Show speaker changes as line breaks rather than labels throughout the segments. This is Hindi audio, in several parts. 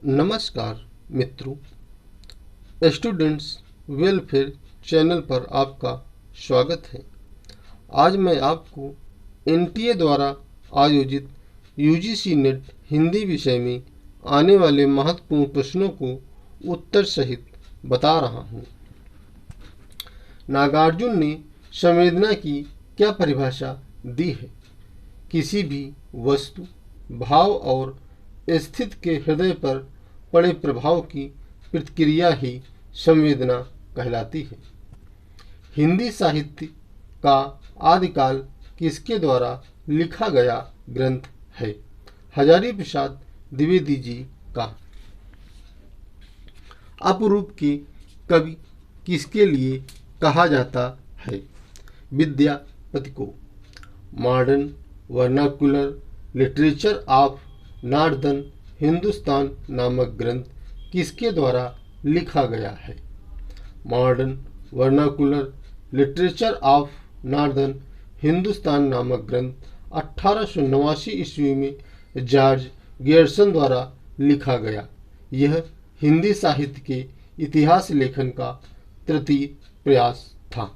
नमस्कार मित्रों, स्टूडेंट्स वेलफेयर चैनल पर आपका स्वागत है। आज मैं आपको एनटीए द्वारा आयोजित यूजीसी नेट हिंदी विषय में आने वाले महत्वपूर्ण प्रश्नों को उत्तर सहित बता रहा हूँ। नागार्जुन ने संवेदना की क्या परिभाषा दी है? किसी भी वस्तु, भाव और स्थिति के हृदय पर पड़े प्रभाव की प्रतिक्रिया ही संवेदना कहलाती है। हिंदी साहित्य का आदिकाल किसके द्वारा लिखा गया ग्रंथ है? हजारी प्रसाद द्विवेदी जी का। अपरूप के कवि किसके लिए कहा जाता है? विद्यापति को। Modern vernacular literature of northern Hindustan नामक ग्रंथ किसके द्वारा लिखा गया है? Modern vernacular literature of northern Hindustan नामक ग्रंथ 1889 ईस्वी में जॉर्ज गेर्सन द्वारा लिखा गया। यह हिंदी साहित्य के इतिहास लेखन का तृतीय प्रयास था।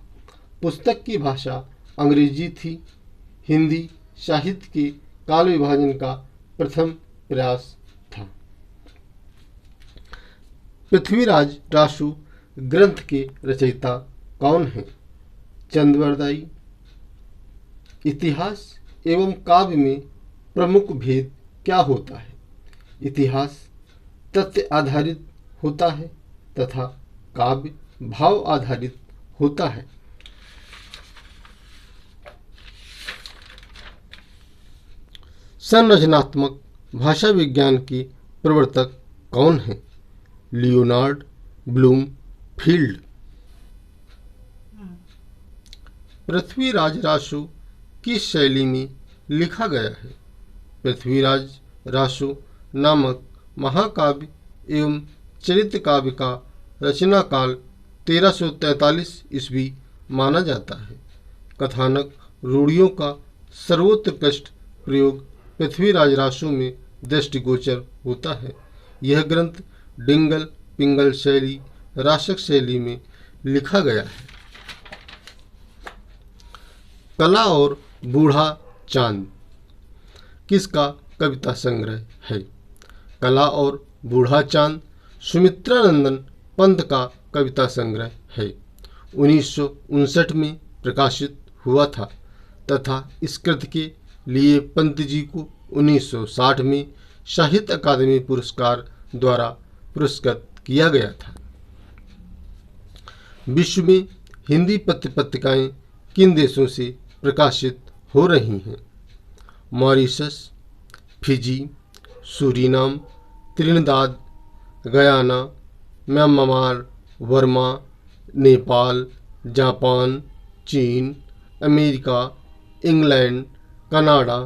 पुस्तक की भाषा अंग्रेजी थी। हिंदी साहित्य के काल विभाजन का प्रथम प्रयास था। पृथ्वीराज रासु ग्रंथ के रचयिता कौन हैं? चंद्रवरदाई। इतिहास एवं काव्य में प्रमुख भेद क्या होता है? इतिहास तथ्य आधारित होता है तथा काव्य भाव आधारित होता है। संरचनात्मक भाषा विज्ञान के प्रवर्तक कौन हैं? Leonard Bloomfield. पृथ्वीराज रासु किस शैली में लिखा गया है? पृथ्वीराज रासु नामक महाकाव्य एवं चरित्र काव्य का रचना काल 1343 ईस्वी माना जाता है। कथानक रूढ़ियों का सर्वोत्कृष्ट प्रयोग पृथ्वीराज रासु में दृष्टिगोचर होता है। यह ग्रंथ डिंगल पिंगल शैली रासक शैली में लिखा गया है। कला और बूढ़ा चांद किसका कविता संग्रह है? कला और बूढ़ा चांद सुमित्रानंदन पंत का कविता संग्रह है। 1959 में प्रकाशित हुआ था तथा इस कृति के लिए पंत जी को 1960 में साहित्य अकादमी पुरस्कार द्वारा पुरस्कृत किया गया था। विश्व में हिंदी पत्र पत्रिकाएं किन देशों से प्रकाशित हो रही हैं? Mauritius, Fiji, Suriname, Trinidad, Guyana, Myanmar, Burma, Nepal, Japan, चीन, America, England, Canada,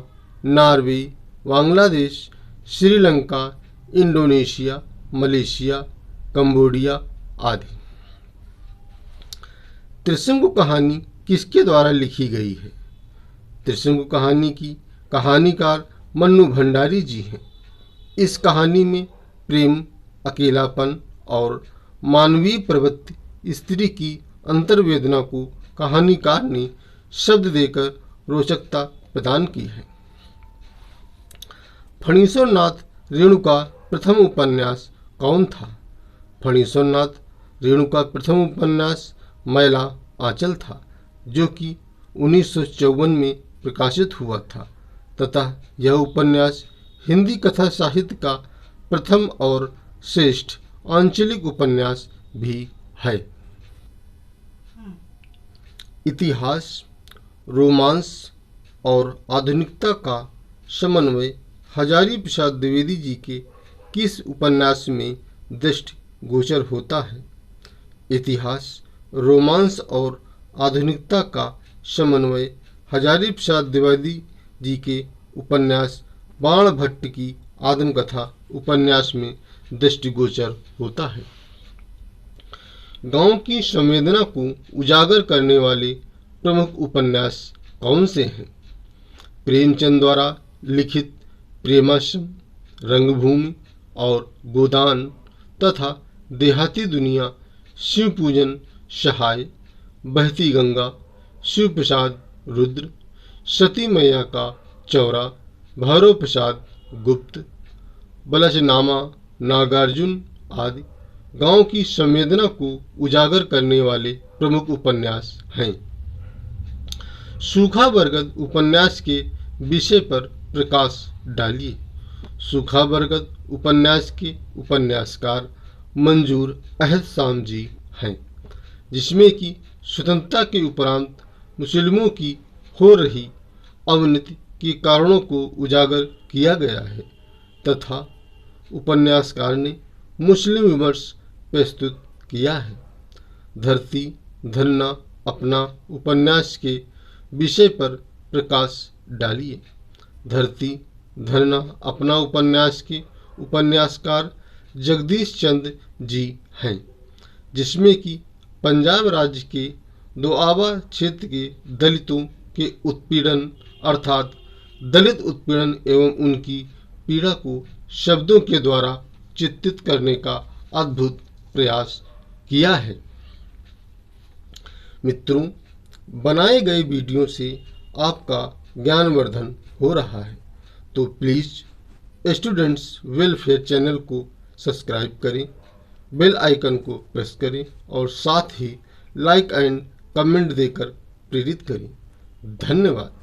Norway, Bangladesh, Sri Lanka, Indonesia, Malaysia, Cambodia आदि। त्रिशंकु कहानी किसके द्वारा लिखी गई है? त्रिशंकु कहानी की कहानीकार मन्नू भंडारी जी हैं। इस कहानी में प्रेम, अकेलापन और मानवीय प्रवृत्ति स्त्री की अंतर्वेदना को कहानीकार ने शब्द देकर रोचकता प्रदान की है। फणीश्वरनाथ रेणु का प्रथम उपन्यास कौन था? फणीश्वरनाथ रेणु का प्रथम उपन्यास मैला आंचल था, जो कि 1954 में प्रकाशित हुआ था तथा यह उपन्यास हिंदी कथा साहित्य का प्रथम और श्रेष्ठ आंचलिक उपन्यास भी है। इतिहास, रोमांस और आधुनिकता का समन्वय हजारी प्रसाद द्विवेदी जी के किस उपन्यास में दृष्टिगोचर होता है? इतिहास, रोमांस और आधुनिकता का समन्वय हजारी प्रसाद द्विवेदी जी के उपन्यास बाण भट्ट की आत्मकथा उपन्यास में दृष्टिगोचर होता है। गांव की संवेदना को उजागर करने वाले प्रमुख उपन्यास कौन से हैं? प्रेमचंद द्वारा लिखित प्रेमाश्रम, रंगभूमि और गोदान तथा देहाती दुनिया, शिव पूजन सहाय, बहती गंगा, शिव प्रसाद रुद्र, सती मैया का चौरा, भैरव प्रसाद गुप्त, बलशनामा, नागार्जुन आदि गांव की संवेदना को उजागर करने वाले प्रमुख उपन्यास हैं। सूखा बरगद उपन्यास के विषय पर प्रकाश डालिए। सूखा बरगद उपन्यास के उपन्यासकार मंजूर अहद जी हैं, जिसमें कि स्वतंत्रता के उपरांत मुस्लिमों की हो रही अवनति के कारणों को उजागर किया गया है तथा उपन्यासकार ने मुस्लिम विमर्श प्रस्तुत किया है। धरती धरना अपना उपन्यास के विषय पर प्रकाश डालिए। धरती धरना अपना उपन्यास के उपन्यासकार जगदीश चंद्र जी हैं, जिसमें कि पंजाब राज्य के दोआबा क्षेत्र के दलितों के उत्पीड़न अर्थात दलित उत्पीड़न एवं उनकी पीड़ा को शब्दों के द्वारा चित्रित करने का अद्भुत प्रयास किया है। मित्रों, बनाए गए वीडियो से आपका ज्ञानवर्धन हो रहा है, तो प्लीज़ स्टूडेंट्स वेलफेयर चैनल को सब्सक्राइब करें, बेल आइकन को प्रेस करें और साथ ही लाइक एंड कमेंट देकर प्रेरित करें। धन्यवाद।